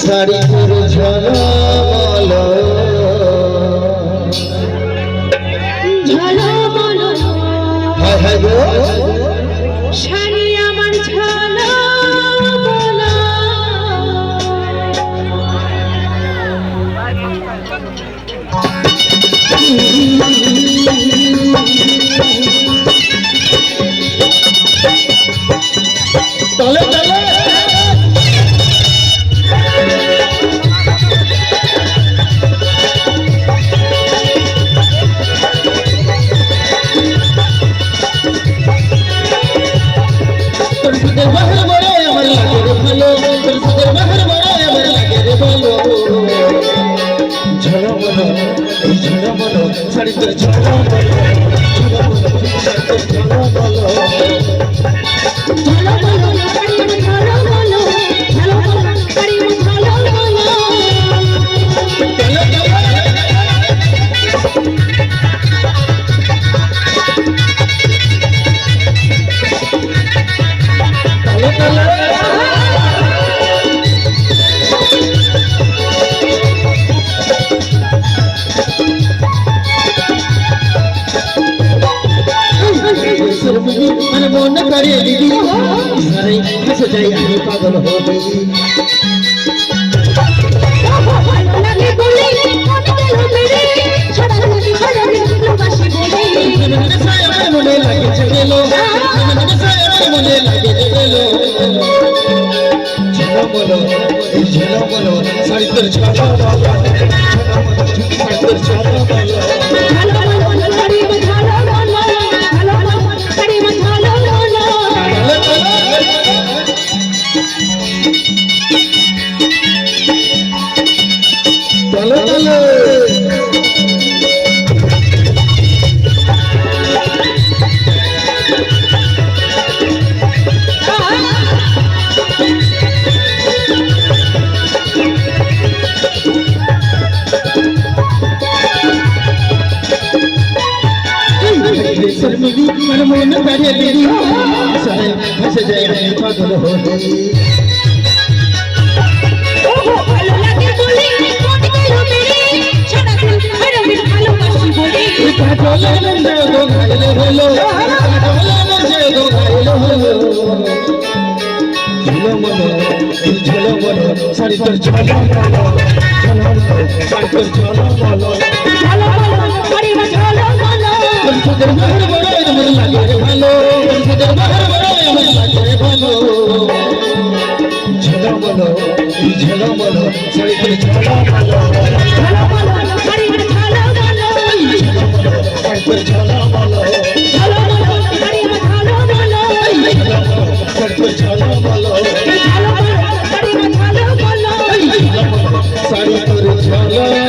শাড়ি পরে ঝলমল ঝলমল হায় হায় গো শাড়ি আমার ঝলমল তলে তলে শাড়ি তোর ঝলমল মানে মন করে দিদি সারাই ফেসে যাই আমি পাগল হয়ে মনে লাগে গেলো মনে লাগে গেলো ঝলমল এই ঝলমল শাড়ি তোর ঝলমল শাড়ি তোর ঝলমল চলো চলো मन मोन करे दीदी साया फंस जाए मैं पागल हो गई ভালো লাগে বলে মন গেল মেরে ছাড়া দিল আরে আমি ভালোবাসি বলে কাটলা মন গো ঘাইল হলো কাটলা মন গো ঘাইল হলো ঝলমল এই ঝলমল শাড়ি তোর ঝলমল শাড়ি তোর ঝলমল শাড়ি ঝলমল তোদের বাহার বড় আমার লাগে ভালো তোদের বাহার বড় আমার লাগে ভালো ঝলমল এই ঝলমল শাড়ি তোর ঝলমল শাড়ি ঝলমল শাড়ি তোর ঝলমল শাড়ি ঝলমল শাড়ি তোর ঝলমল শাড়ি ঝলমল শাড়ি তোর ঝলমল